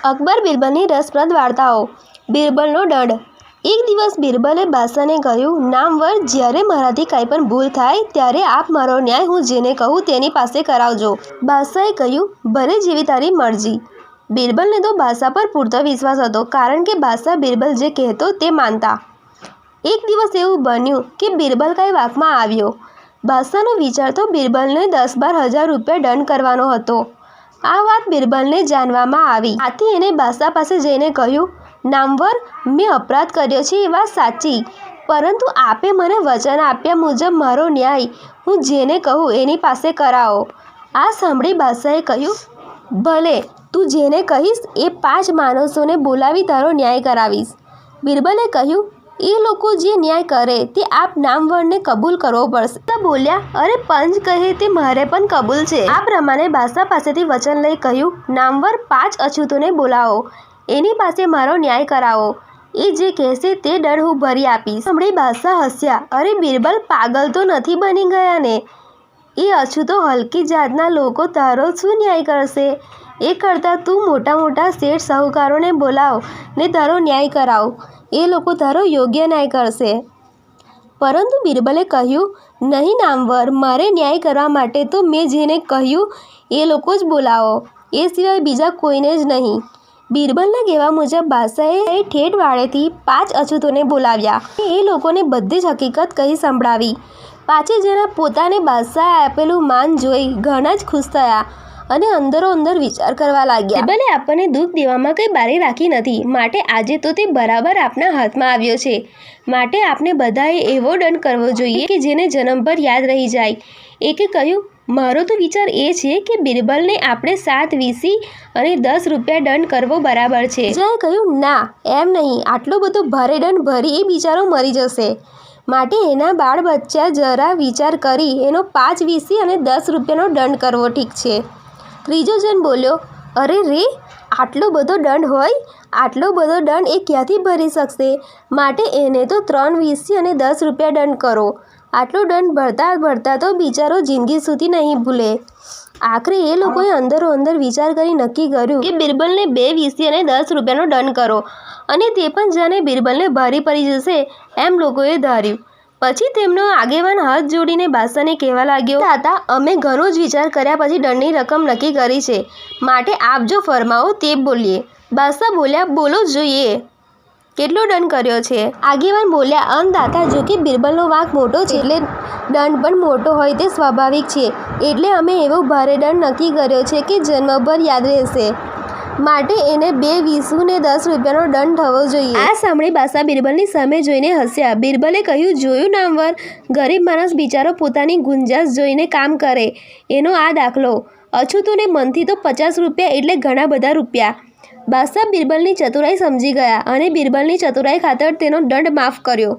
અકબર બિરબલની રસપ્રદ વાર્તાઓ. બિરબલનો દંડ. એક દિવસ બિરબલે બાદશાહને કહ્યું, નામવર, જ્યારે મારાથી કાંઈ પણ ભૂલ થાય ત્યારે આપ મારો ન્યાય હું જેને કહું તેની પાસે કરાવજો. બાદશાહે કહ્યું, ભલે જેવી તારી મરજી. બિરબલને તો બાદશાહ પર પૂરતો વિશ્વાસ હતો, કારણ કે બાદશાહ બિરબલ જે કહેતો તે માનતા. એક દિવસ એવું બન્યું કે બિરબલ કાંઈ વાકમાં આવ્યો. બાદશાહનો વિચાર તો બિરબલને 10-12 હજાર રૂપિયા દંડ કરવાનો હતો. આ વાત બિરબલને જાણવામાં આવી. આથી એણે બાદશાહ પાસે જઈને કહ્યું, નામવર, મેં અપરાધ કર્યો છે એ વાત સાચી, પરંતુ આપે મને વચન આપ્યા મુજબ મારો ન્યાય હું જેને કહું એની પાસે કરાવો. આ સાંભળી બાદશાહે કહ્યું, ભલે, તું જેને કહીશ એ 5 માણસોને બોલાવી તારો ન્યાય કરાવીશ. બિરબલે કહ્યું, એ લોકો જે ન્યાય કરે તે આપ નામવરને કબૂલ કરવો પડશે. બાદશાહ બોલ્યા, અરે પંચ કહે તે મારે પણ કબૂલ છે. આ પ્રમાણે બાદશાહ પાસેથી વચન લઈ કહ્યું, નામવર 5 અછૂતોને બોલાવો, એની પાસે મારો ન્યાય કરાવો. એ જે કહેશે તે દંડ હું ભરી આપીશ. સાંભળી બાદશાહ હસ્યા. અરે બિરબલ, પાગલ તો નથી બની ગયા ને? એ અછૂતો હલકી જાતના લોકો તારો શું ન્યાય કરશે? એ કરતાં તું મોટા મોટા શેઠ સાહુકારોને બોલાવ ને તારો ન્યાય કરાવ. એ લોકો તારો યોગ્ય ન્યાય કરશે. પરંતુ બિરબલે કહ્યું, નહીં નામવર, મારે ન્યાય કરવા માટે તો મેં જેને કહ્યું એ લોકો જ બોલાવો, એ સિવાય બીજા કોઈને જ નહીં. બિરબલના કહેવા મુજબ બાદશાહે ઠેઠ વાળેથી 5 અછૂતોને બોલાવ્યા. એ લોકોને બધી જ હકીકત કહી સંભળાવી. 5 જણા પોતાને બાદશાહે આપેલું માન જોઈ ઘણા જ ખુશ થયા અને અંદરો અંદર વિચાર કરવા લાગ્યા. બિરબલે આપણને દુઃખ દેવામાં કંઈ બારી રાખી નથી, માટે આજે તો તે બરાબર આપણા હાથમાં આવ્યો છે. માટે આપણે બધાએ એવો દંડ કરવો જોઈએ કે જેને જન્મભર યાદ રહી જાય. એકે કહ્યું, મારો તો વિચાર એ છે કે બિરબલને આપણે 7 વીસી અને 10 રૂપિયા દંડ કરવો બરાબર છે. બીજાએ કહ્યું, ના, એમ નહીં, આટલો બધો ભારે દંડ ભરી એ બિચારો મરી જશે. માટે એના બાળ બચ્ચા જરા વિચાર કરી એનો 5 વીસી અને 10 રૂપિયાનો દંડ કરવો ઠીક છે. ત્રીજો જણ બોલ્યો, અરે રે, આટલો બધો દંડ હોય? આટલો બધો દંડ એ ક્યાંથી ભરી શકશે? માટે એને તો 3 વીસી અને 10 રૂપિયા દંડ કરો. આટલો દંડ ભરતા ભરતા તો બિચારો જિંદગી સુધી નહીં ભૂલે. આખરે એ લોકોએ અંદરો અંદર વિચાર કરી નક્કી કર્યું કે બિરબલને 2 વીસી અને 10 રૂપિયાનો દંડ કરો, અને તે પણ જાણે બિરબલને ભારી પડી જશે એમ લોકોએ ધાર્યું. પછી તેમનો આગેવાન હાથ જોડીને બાદશાહને કહેવા લાગ્યો, દાદા, અમે ઘણો જ વિચાર કર્યા પછી દંડની રકમ નક્કી કરી છે, માટે આપ જો ફરમાવો તે બોલીએ. બાદશાહ બોલ્યા, બોલો જોઈએ, કેટલો દંડ કર્યો છે? આગેવાન બોલ્યા, અન્નદાતા, જો કે બિરબલનો વાંક મોટો છે એટલે દંડ પણ મોટો હોય તે સ્વાભાવિક છે, એટલે અમે એવો ભારે દંડ નક્કી કર્યો છે કે જન્મભર યાદ રહેશે. માટે એને 2 વીસુ ને 10 રૂપિયાનો દંડ થવો જોઈએ. આ સાંભળી બાદશાહ બિરબલની સામે જોઈને હસ્યા. બિરબલે કહ્યું, જોયું નામવર, ગરીબ માણસ બિચારો પોતાની ગુંજાશ જોઈને કામ કરે. એનો આ દાખલો. અછૂતોને મનથી તો 50 રૂપિયા એટલે ઘણા બધા રૂપિયા. બાદશાહ બિરબલની ચતુરાઈ સમજી ગયા અને બિરબલની ચતુરાઈ ખાતર તેનો દંડ માફ કર્યો.